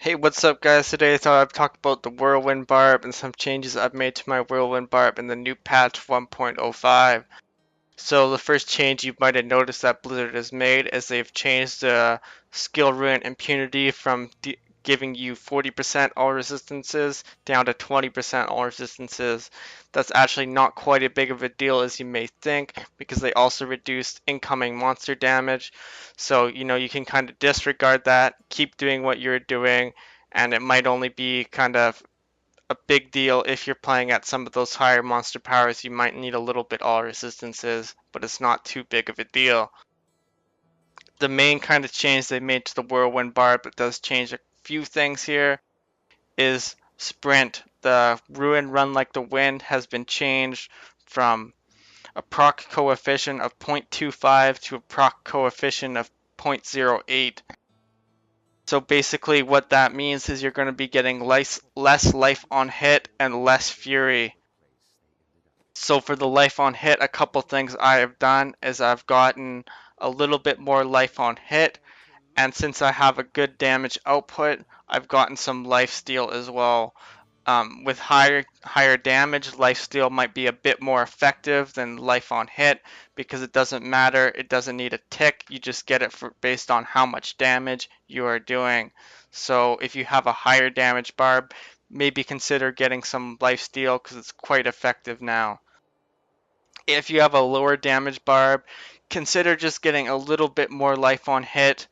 Hey, what's up guys? Today I thought I'd talk about the Whirlwind Barb and some changes I've made to my Whirlwind Barb in the new patch 1.05. So the first change you might have noticed that Blizzard has made is they've changed the skill ruin impunity from giving you 40% all resistances down to 20% all resistances. That's actually not quite as big of a deal as you may think because they also reduced incoming monster damage. So, you can kind of disregard that, keep doing what you're doing, and it might only be kind of a big deal if you're playing at some of those higher monster powers. You might need a little bit all resistances, but it's not too big of a deal. The main kind of change they made to the Whirlwind Barb that does change a few things here is sprint. The Ruin Run Like the Wind has been changed from a proc coefficient of 0.25 to a proc coefficient of 0.08. So basically what that means is you're going to be getting less life on hit and less fury. So for the life on hit, a couple things I have done is I've gotten a little bit more life on hit, and since I have a good damage output, I've gotten some life steal as well. With higher damage, lifesteal might be a bit more effective than life on hit because it doesn't matter. It doesn't need a tick. You just get it based on how much damage you are doing. So if you have a higher damage barb, maybe consider getting some lifesteal because it's quite effective now. If you have a lower damage barb, consider just getting a little bit more life on hit.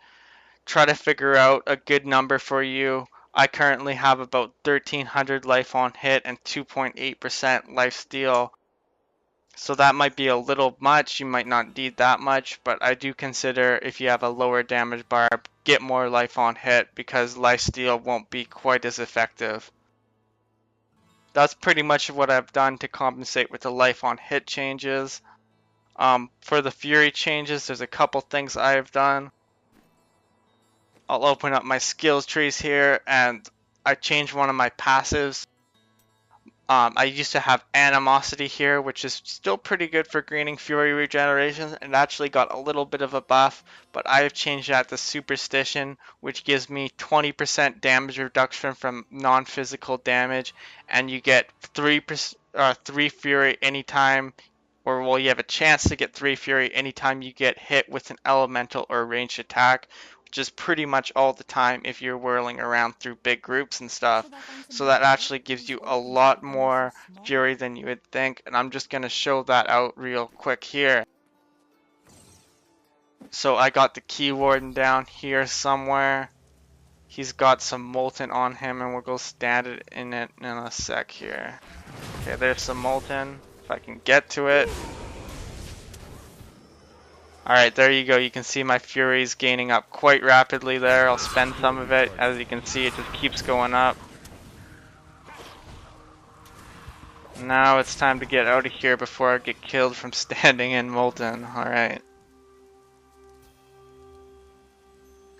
Try to figure out a good number for you. I currently have about 1300 life on hit and 2.8% life steal. So that might be a little much. You might not need that much, but I do consider if you have a lower damage barb, get more life on hit because life steal won't be quite as effective. That's pretty much what I've done to compensate with the life on hit changes. For the fury changes, there's a couple things I have done. I'll open up my skills trees here and I changed one of my passives. I used to have animosity here, which is still pretty good for greening fury regeneration. It actually got a little bit of a buff, but I have changed that to superstition, which gives me 20% damage reduction from non-physical damage, and you get 3 fury anytime, or well, you have a chance to get 3 fury anytime you get hit with an elemental or ranged attack, which is pretty much all the time if you're whirling around through big groups and stuff. So that actually gives you a lot more fury than you would think, and I'm just going to show that out real quick here. So I got the Key Warden down here somewhere. He's got some Molten on him, and we'll go stand it in a sec here. Okay, there's some Molten, if I can get to it. Alright, there you go. You can see my fury is gaining up quite rapidly there. I'll spend some of it. As you can see, it just keeps going up. Now it's time to get out of here before I get killed from standing in Molten. Alright.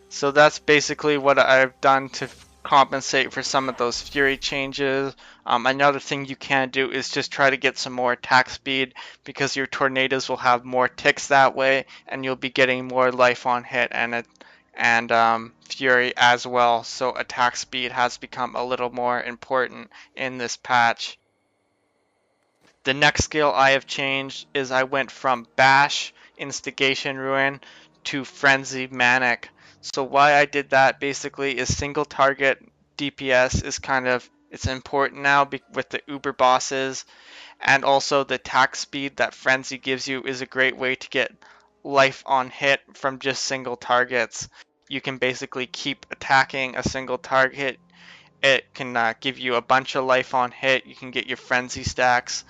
So that's basically what I've done to compensate for some of those fury changes. Another thing you can do is just try to get some more attack speed because your tornadoes will have more ticks that way, and you'll be getting more life on hit and fury as well. So attack speed has become a little more important in this patch. The next skill I have changed is I went from Bash, Instigation Ruin, to Frenzy Manic. So why I did that basically is single target DPS is it's important now with the Uber bosses, and also the attack speed that Frenzy gives you is a great way to get life on hit from just single targets. You can basically keep attacking a single target. It can give you a bunch of life on hit. You can get your Frenzy stacks,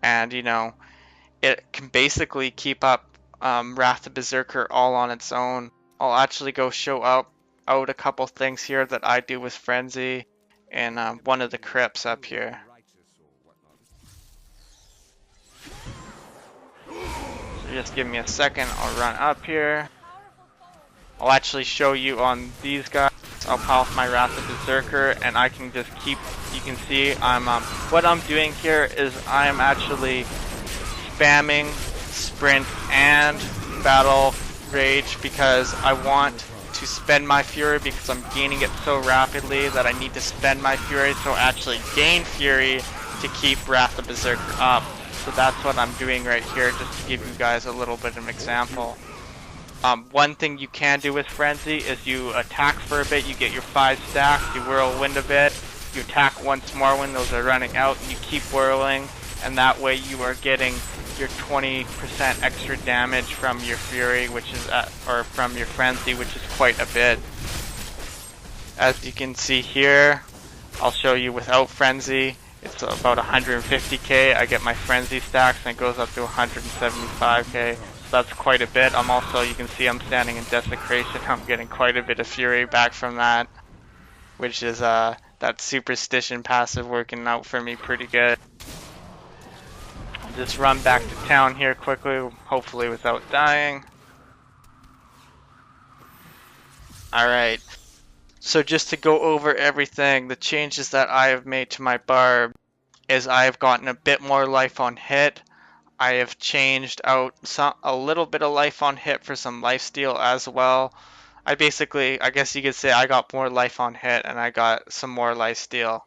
and it can basically keep up Wrath of Berserker all on its own. I'll actually go show out a couple things here that I do with Frenzy in one of the crypts up here. So just give me a second, I'll run up here. I'll actually show you on these guys. I'll power off my Wrath of Berserker and I can just keep, you can see what I'm doing here is I'm actually spamming sprint and battle rage because I want to spend my fury because I'm gaining it so rapidly that I need to spend my fury to actually gain fury to keep Wrath of Berserker up. So that's what I'm doing right here, just to give you guys a little bit of an example. One thing you can do with Frenzy is you attack for a bit, you get your 5 stacks, you Whirlwind a bit, you attack once more when those are running out, and you keep whirling, and that way you are getting your 20% extra damage from your Fury, which is or from your Frenzy, which is quite a bit. As you can see here, I'll show you without Frenzy, it's about 150k. I get my Frenzy stacks and it goes up to 175k. That's quite a bit. I'm also, you can see I'm standing in Desecration. I'm getting quite a bit of Fury back from that, which is that Superstition passive working out for me pretty good. I'll just run back to town here quickly, hopefully without dying. Alright, so just to go over everything, the changes that I have made to my Barb is I have gotten a bit more life on hit. I have changed out a little bit of life on hit for some lifesteal as well. I guess you could say I got more life on hit and I got some more lifesteal.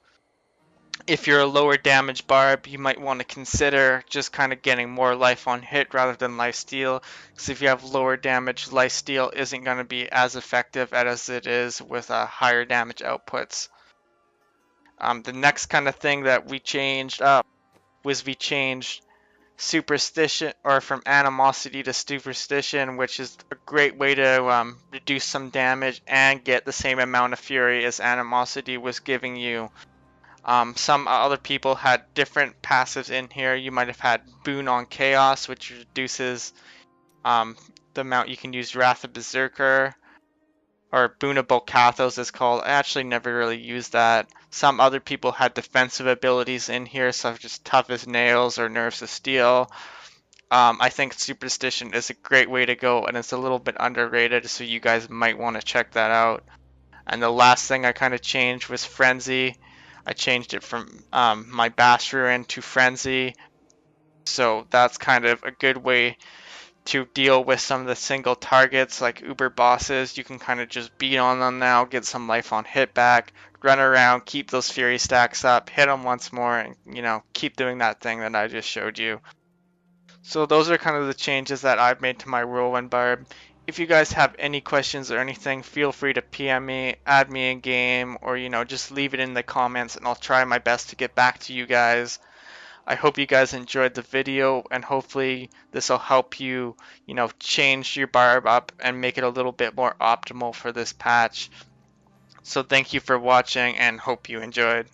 If you're a lower damage Barb, you might want to consider just kind of getting more life on hit rather than lifesteal, because if you have lower damage, lifesteal isn't going to be as effective as it is with higher damage outputs. The next kind of thing that we changed up was we changed Superstition, or from Animosity to Superstition, which is a great way to reduce some damage and get the same amount of Fury as Animosity was giving you. Some other people had different passives in here. You might have had Boon on Chaos, which reduces the amount you can use Wrath of Berserker, or Boonable Kathos is called. I actually never really used that. Some other people had defensive abilities in here, such as Tough as Nails or Nerves of Steel. I think Superstition is a great way to go, and it's a little bit underrated, so you guys might want to check that out. And the last thing I kind of changed was Frenzy. I changed it from my Bastruin to Frenzy, so that's kind of a good way to deal with some of the single targets like Uber bosses. You can kind of just beat on them now, get some life on hit back, run around, keep those Fury stacks up, hit them once more, and keep doing that thing that I just showed you. So those are kind of the changes that I've made to my Whirlwind Barb. If you guys have any questions or anything, feel free to PM me, add me in game, or just leave it in the comments and I'll try my best to get back to you guys. I hope you guys enjoyed the video, and hopefully this will help you, change your Barb up and make it a little bit more optimal for this patch. So thank you for watching and hope you enjoyed.